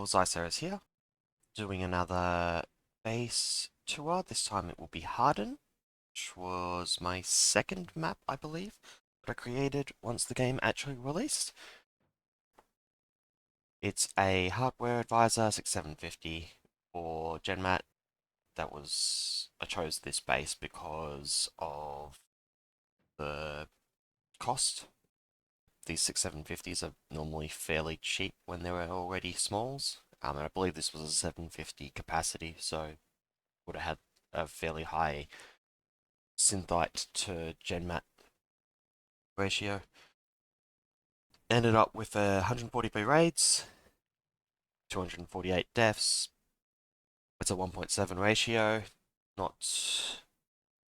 Xyceres here, doing another base tour. This time it will be Hardin, which was my second map, I believe, that I created once the game actually released. It's a hardware advisor 6750 for GenMat. I chose this base because of the cost. These 6750s are normally fairly cheap when they're already smalls. And I believe this was a 750 capacity, so would have had a fairly high synthite to GenMat ratio. Ended up with 140p raids, 248 deaths. It's a 1.7 ratio. Not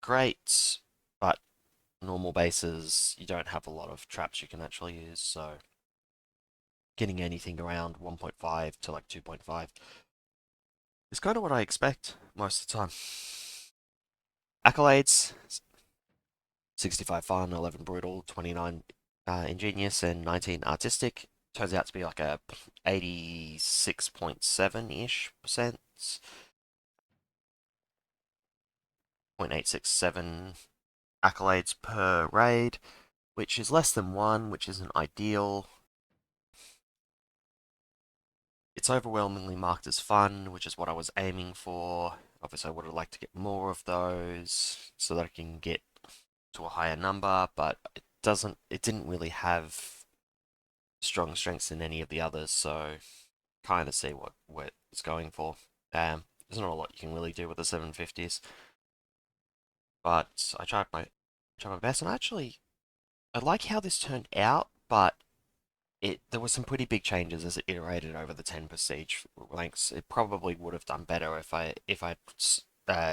great, but normal bases, you don't have a lot of traps you can actually use, so getting anything around 1.5 to like 2.5 is kind of what I expect most of the time. Accolades: 65 fun, 11 brutal, 29 ingenious, and 19 artistic. Turns out to be like a 86.7-ish percent, 0.867 accolades per raid, which is less than one, which isn't ideal. It's overwhelmingly marked as fun, which is what I was aiming for. Obviously, I would have liked to get more of those so that I can get to a higher number, but it didn't really have strong strengths in any of the others, so kind of see what it's going for. There's not a lot you can really do with the 750s, but I tried my best, and I like how this turned out, but there were some pretty big changes as it iterated over the 10 prestige ranks. It probably would have done better if I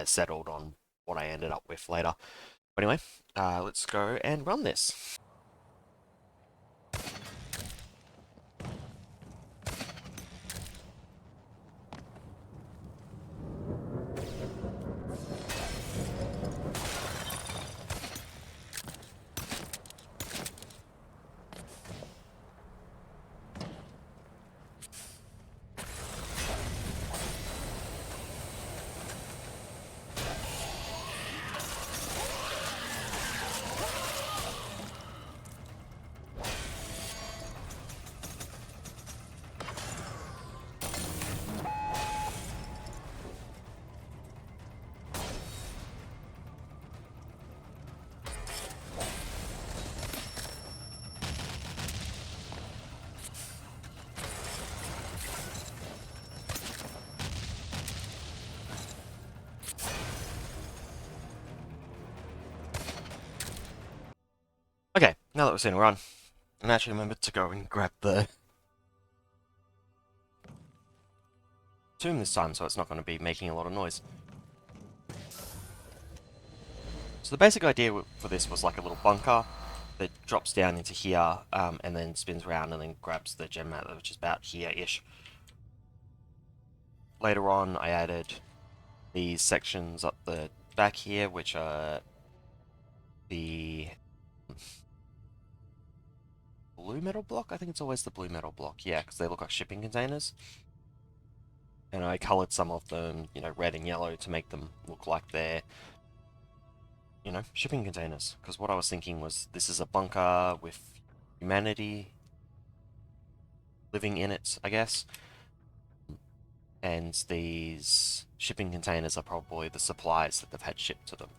settled on what I ended up with later. But anyway, let's go and run this. Okay, now that we've seen a run, and actually remembered to go and grab the tomb this time, so it's not going to be making a lot of noise. So the basic idea for this was like a little bunker that drops down into here, and then spins around and then grabs the gem mat, which is about here-ish. Later on, I added these sections up the back here, which are the blue metal block? I think it's always the blue metal block, yeah, because they look like shipping containers. And I coloured some of them, red and yellow to make them look like they're, shipping containers. Because what I was thinking was this is a bunker with humanity living in it, I guess. And these shipping containers are probably the supplies that they've had shipped to them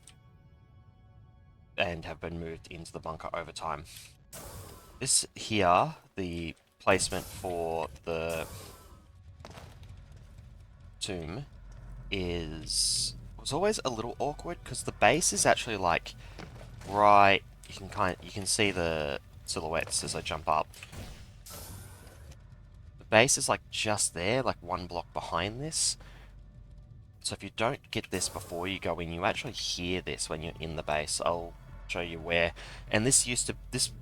and have been moved into the bunker over time. This here, the placement for the tomb was always a little awkward because the base is actually like right. You can see the silhouettes as I jump up. The base is like just there, like one block behind this. So if you don't get this before you go in, you actually hear this when you're in the base. I'll show you where. And this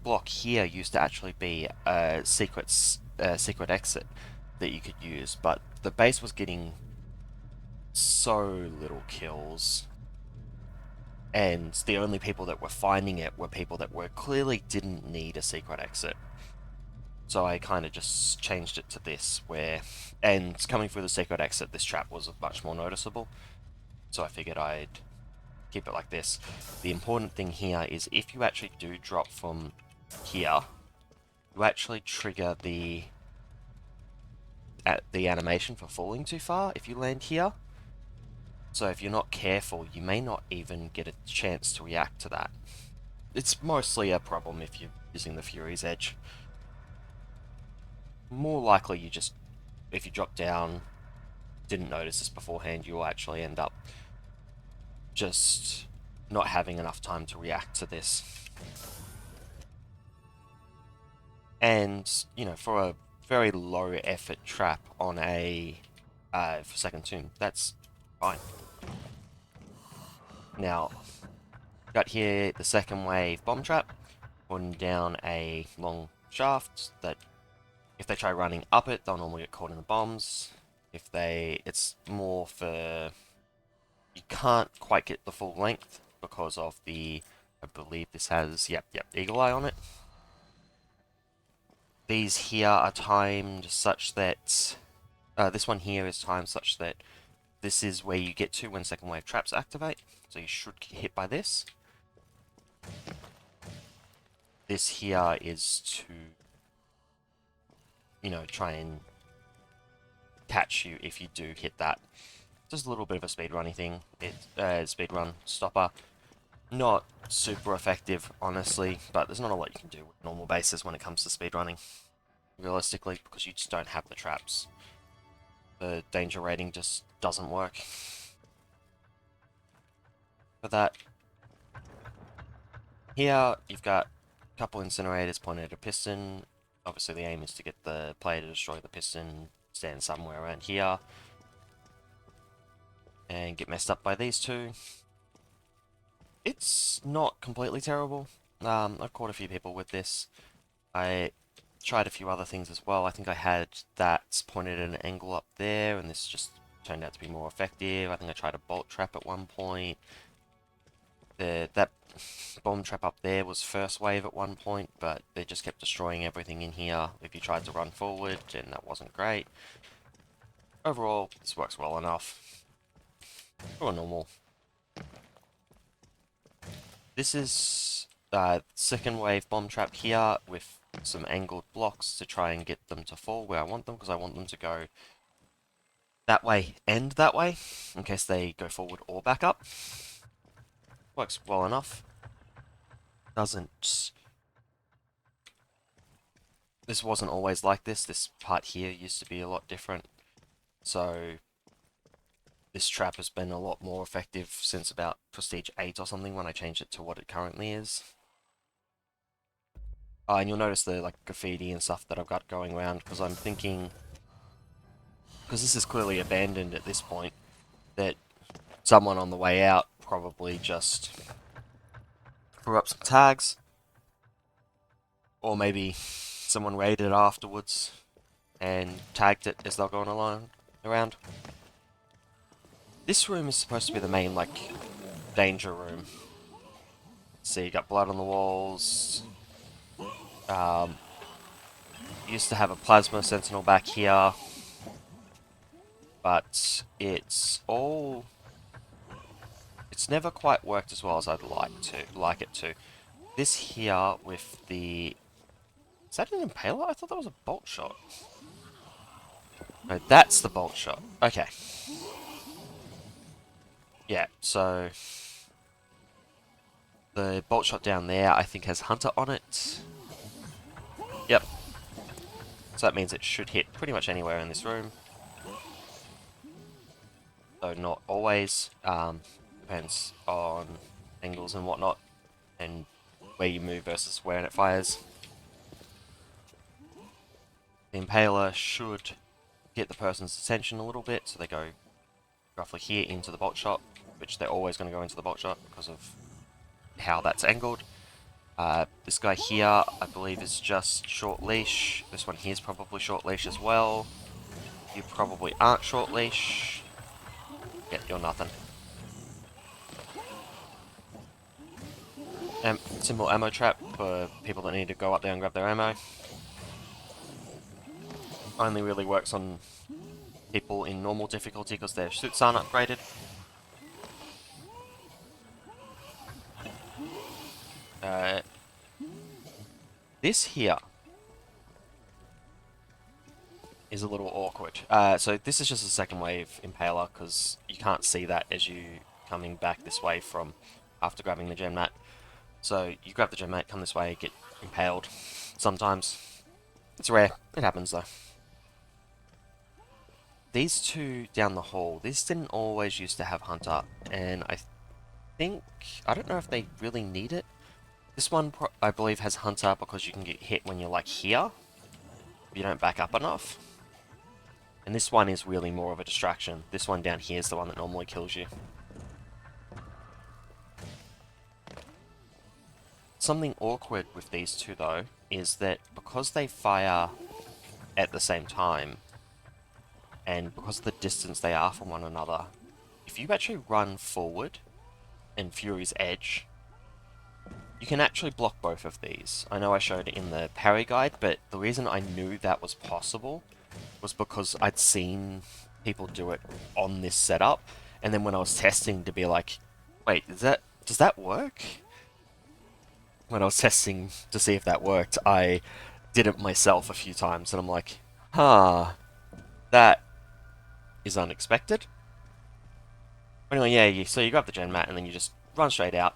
block here used to actually be a secret exit that you could use, but the base was getting so little kills, and the only people that were finding it were people that clearly didn't need a secret exit. So I kind of just changed it to this, where, and coming through the secret exit, this trap was much more noticeable. So I figured I'd keep it like this. The important thing here is if you actually do drop from here, you actually trigger the animation for falling too far if you land here. So if you're not careful, you may not even get a chance to react to that. It's mostly a problem if you're using the Fury's Edge. More likely you just, if you drop down, didn't notice this beforehand, you'll actually end up just not having enough time to react to this. And, you know, for a very low effort trap on a second tomb, that's fine. Now, got here the second wave bomb trap, putting down a long shaft that if they try running up it, they'll normally get caught in the bombs. It's more for, you can't quite get the full length because of I believe this has, yep, Eagle Eye on it. These here are timed such that, this one here is timed such that this is where you get to when second wave traps activate. So you should get hit by this. This here is to, you know, try and catch you if you do hit that. Just a little bit of a speedrunning thing. Speedrun stopper. Not super effective, honestly, but there's not a lot you can do with normal bases when it comes to speedrunning. Realistically, because you just don't have the traps. The danger rating just doesn't work. For that, here you've got a couple incinerators pointed at a piston. Obviously the aim is to get the player to destroy the piston, stand somewhere around here, and get messed up by these two. It's not completely terrible. I've caught a few people with this. I tried a few other things as well. I think I had that pointed at an angle up there, and this just turned out to be more effective. I think I tried a bolt trap at one point. That bomb trap up there was first wave at one point, but they just kept destroying everything in here if you tried to run forward, and that wasn't great. Overall, this works well enough for a normal. This is second wave bomb trap here with some angled blocks to try and get them to fall where I want them, because I want them to go that way and that way, in case they go forward or back up. Works well enough. This wasn't always like this. This part here used to be a lot different. So this trap has been a lot more effective since about Prestige 8 or something when I changed it to what it currently is. And you'll notice the like graffiti and stuff that I've got going around, because I'm thinking, because this is clearly abandoned at this point, that someone on the way out probably just threw up some tags, or maybe someone raided it afterwards and tagged it as they're going along around. This room is supposed to be the main, like, danger room. See, you got blood on the walls. Used to have a plasma sentinel back here, but it's never quite worked as well as I'd like it to. This here with the, is that an impaler? I thought that was a bolt shot. No, that's the bolt shot. Okay. Yeah, so the bolt shot down there I think has Hunter on it. Yep. So that means it should hit pretty much anywhere in this room. Though not always. Depends on angles and whatnot, and where you move versus where it fires. The impaler should get the person's attention a little bit, so they go roughly here into the bolt shot, which they're always going to go into the bolt shot because of how that's angled. This guy here, I believe, is just short leash. This one here is probably short leash as well. You probably aren't short leash. Yeah, you're nothing. Simple ammo trap for people that need to go up there and grab their ammo. only really works on people in normal difficulty because their suits aren't upgraded. Uh, this here is a little awkward. So this is just a second wave impaler because you can't see that as you coming back this way from after grabbing the gem mat. So you grab the gem mat, come this way, get impaled. Sometimes. It's rare. It happens though. These two down the hall, this didn't always used to have Hunter, and I think, I don't know if they really need it. This one, I believe, has Hunter because you can get hit when you're like here, if you don't back up enough. And this one is really more of a distraction. This one down here is the one that normally kills you. Something awkward with these two though, is that because they fire at the same time, and because of the distance they are from one another, if you actually run forward in Fury's Edge, you can actually block both of these. I know I showed it in the parry guide, but the reason I knew that was possible was because I'd seen people do it on this setup, and then when I was testing to be like, wait, does that work? When I was testing to see if that worked, I did it myself a few times, and I'm like, huh, that is unexpected. Anyway, yeah, so you grab the gen mat, and then you just run straight out.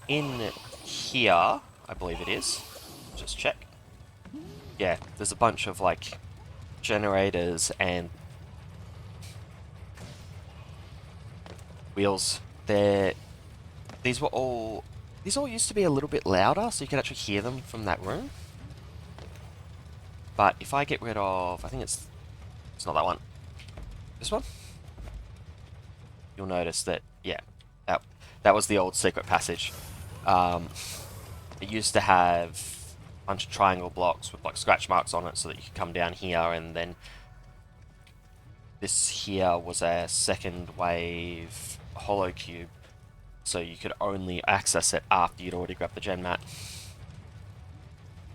In here, I believe it is. Just check. Yeah, there's a bunch of, like, generators and wheels. These all used to be a little bit louder, so you could actually hear them from that room. But if I get rid of, I think it's not that one. This one? You'll notice that, yeah, that was the old secret passage. It used to have a bunch of triangle blocks with like scratch marks on it so that you could come down here, and then this here was a second wave hollow cube, so you could only access it after you'd already grabbed the gen mat.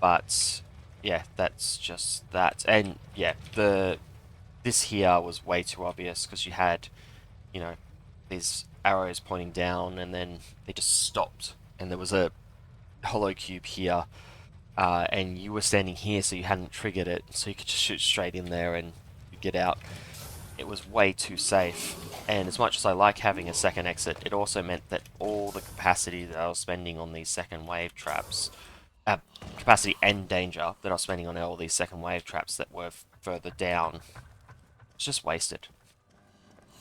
But yeah, that's just that. And yeah, this here was way too obvious because you had, you know, these arrows pointing down, and then they just stopped, and there was a hollow cube here, and you were standing here, so you hadn't triggered it, so you could just shoot straight in there and get out. It was way too safe, and as much as I like having a second exit, it also meant that all the capacity that I was spending on these second wave traps, capacity and danger that I was spending on all these second wave traps that were further down, was just wasted.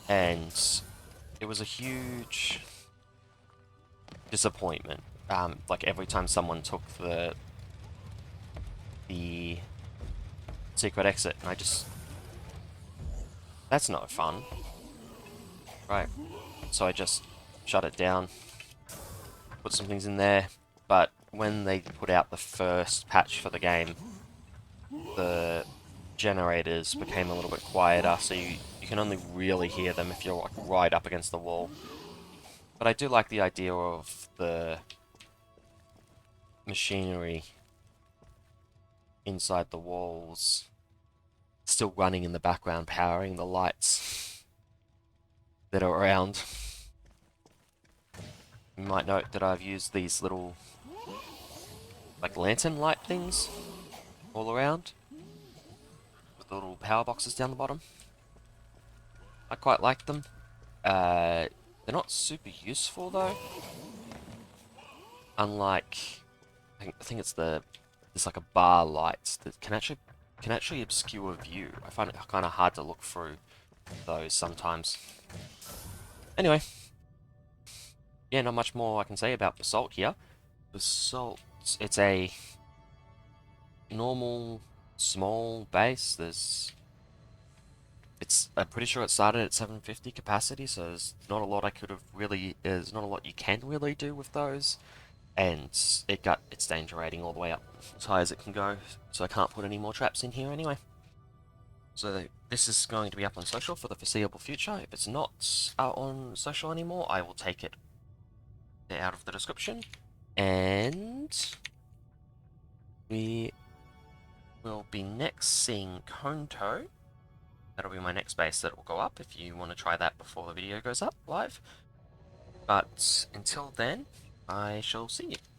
And it was a huge disappointment. Like every time someone took the secret exit, and I just, that's no fun, right? So I just shut it down, put some things in there. But when they put out the first patch for the game, the generators became a little bit quieter, so you can only really hear them if you're like right up against the wall. But I do like the idea of the machinery inside the walls still running in the background, powering the lights that are around. You might note that I've used these little, like, lantern light things all around, with the little power boxes down the bottom. I quite like them. They're not super useful though. Unlike, I think it's there's like a bar light that can actually obscure view. I find it kind of hard to look through those sometimes. Anyway, yeah, not much more I can say about Basalt here. Basalt, it's a normal, small base. I'm pretty sure it started at 750 capacity, so there's not a lot there's not a lot you can really do with those. And it got its danger rating all the way up as high as it can go, so I can't put any more traps in here anyway. So this is going to be up on social for the foreseeable future. If it's not out on social anymore, I will take it out of the description. And we we'll be next seeing Konto. That'll be my next base that will go up if you want to try that before the video goes up live. But until then, I shall see you.